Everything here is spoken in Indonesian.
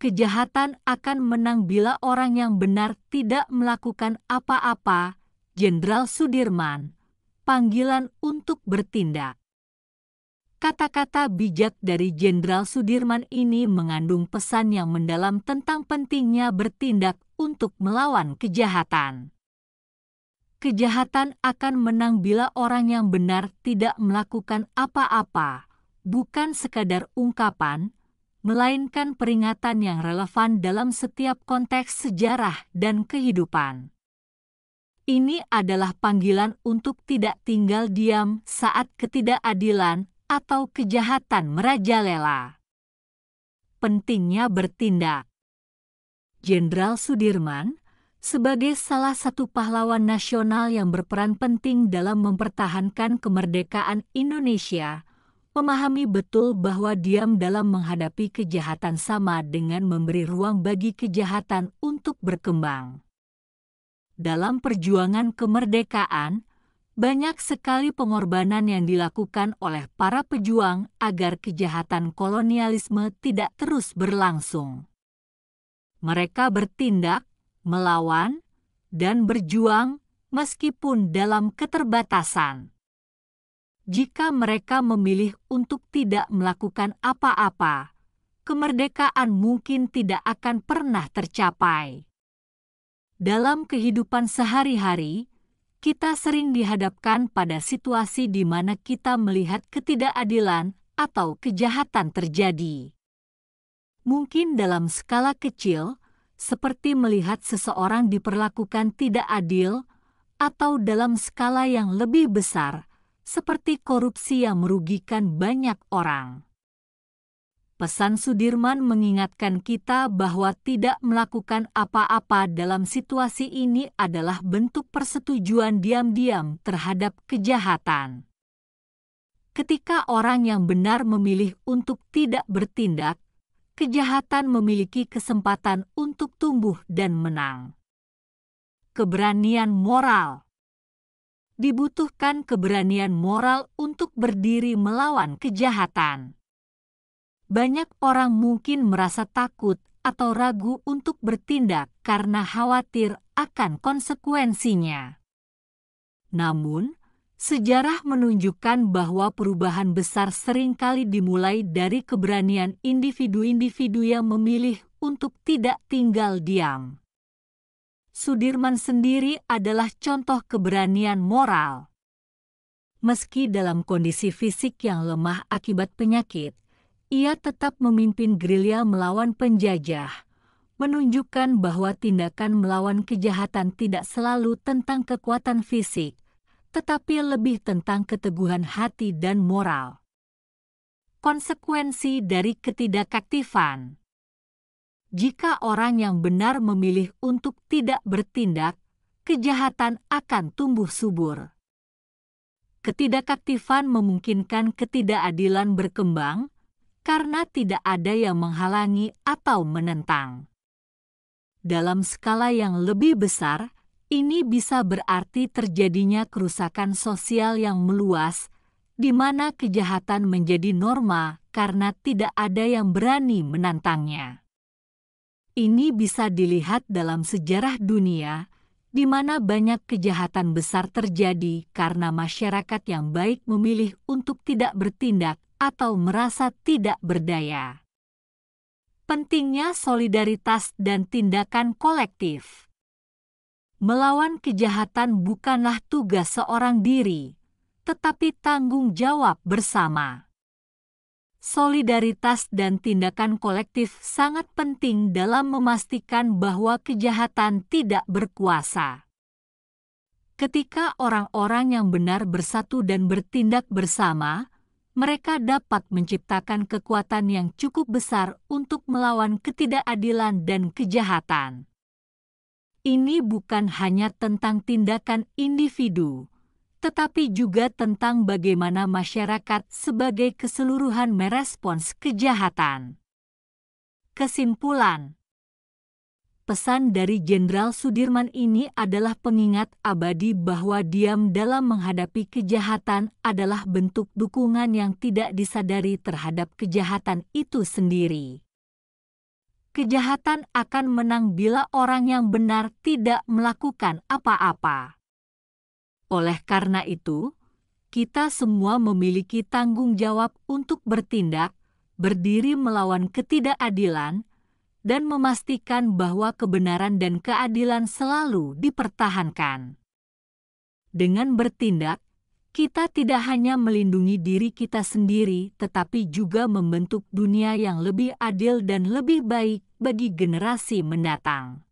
Kejahatan akan menang bila orang yang benar tidak melakukan apa-apa. Jenderal Sudirman, panggilan untuk bertindak. Kata-kata bijak dari Jenderal Sudirman ini mengandung pesan yang mendalam tentang pentingnya bertindak untuk melawan kejahatan. Kejahatan akan menang bila orang yang benar tidak melakukan apa-apa, bukan sekadar ungkapan, melainkan peringatan yang relevan dalam setiap konteks sejarah dan kehidupan. Ini adalah panggilan untuk tidak tinggal diam saat ketidakadilan atau kejahatan merajalela. Pentingnya bertindak. Jenderal Sudirman, sebagai salah satu pahlawan nasional yang berperan penting dalam mempertahankan kemerdekaan Indonesia, memahami betul bahwa diam dalam menghadapi kejahatan sama dengan memberi ruang bagi kejahatan untuk berkembang. Dalam perjuangan kemerdekaan, banyak sekali pengorbanan yang dilakukan oleh para pejuang agar kejahatan kolonialisme tidak terus berlangsung. Mereka bertindak, melawan, dan berjuang meskipun dalam keterbatasan. Jika mereka memilih untuk tidak melakukan apa-apa, kemerdekaan mungkin tidak akan pernah tercapai. Dalam kehidupan sehari-hari, kita sering dihadapkan pada situasi di mana kita melihat ketidakadilan atau kejahatan terjadi. Mungkin dalam skala kecil, seperti melihat seseorang diperlakukan tidak adil, atau dalam skala yang lebih besar, seperti korupsi yang merugikan banyak orang. Pesan Sudirman mengingatkan kita bahwa tidak melakukan apa-apa dalam situasi ini adalah bentuk persetujuan diam-diam terhadap kejahatan. Ketika orang yang benar memilih untuk tidak bertindak, kejahatan memiliki kesempatan untuk tumbuh dan menang. Keberanian moral. Dibutuhkan keberanian moral untuk berdiri melawan kejahatan. Banyak orang mungkin merasa takut atau ragu untuk bertindak karena khawatir akan konsekuensinya. Namun, sejarah menunjukkan bahwa perubahan besar seringkali dimulai dari keberanian individu-individu yang memilih untuk tidak tinggal diam. Sudirman sendiri adalah contoh keberanian moral. Meski dalam kondisi fisik yang lemah akibat penyakit, ia tetap memimpin gerilya melawan penjajah, menunjukkan bahwa tindakan melawan kejahatan tidak selalu tentang kekuatan fisik, tetapi lebih tentang keteguhan hati dan moral. Konsekuensi dari ketidakaktifan. Jika orang yang benar memilih untuk tidak bertindak, kejahatan akan tumbuh subur. Ketidakaktifan memungkinkan ketidakadilan berkembang karena tidak ada yang menghalangi atau menentang. Dalam skala yang lebih besar, ini bisa berarti terjadinya kerusakan sosial yang meluas, di mana kejahatan menjadi norma karena tidak ada yang berani menantangnya. Ini bisa dilihat dalam sejarah dunia, di mana banyak kejahatan besar terjadi karena masyarakat yang baik memilih untuk tidak bertindak atau merasa tidak berdaya. Pentingnya solidaritas dan tindakan kolektif. Melawan kejahatan bukanlah tugas seorang diri, tetapi tanggung jawab bersama. Solidaritas dan tindakan kolektif sangat penting dalam memastikan bahwa kejahatan tidak berkuasa. Ketika orang-orang yang benar bersatu dan bertindak bersama, mereka dapat menciptakan kekuatan yang cukup besar untuk melawan ketidakadilan dan kejahatan. Ini bukan hanya tentang tindakan individu, tetapi juga tentang bagaimana masyarakat sebagai keseluruhan merespons kejahatan. Kesimpulan. Pesan dari Jenderal Sudirman ini adalah pengingat abadi bahwa diam dalam menghadapi kejahatan adalah bentuk dukungan yang tidak disadari terhadap kejahatan itu sendiri. kejahatan akan menang bila orang yang benar tidak melakukan apa-apa. Oleh karena itu, kita semua memiliki tanggung jawab untuk bertindak, berdiri melawan ketidakadilan, dan memastikan bahwa kebenaran dan keadilan selalu dipertahankan. Dengan bertindak, kita tidak hanya melindungi diri kita sendiri, tetapi juga membentuk dunia yang lebih adil dan lebih baik bagi generasi mendatang.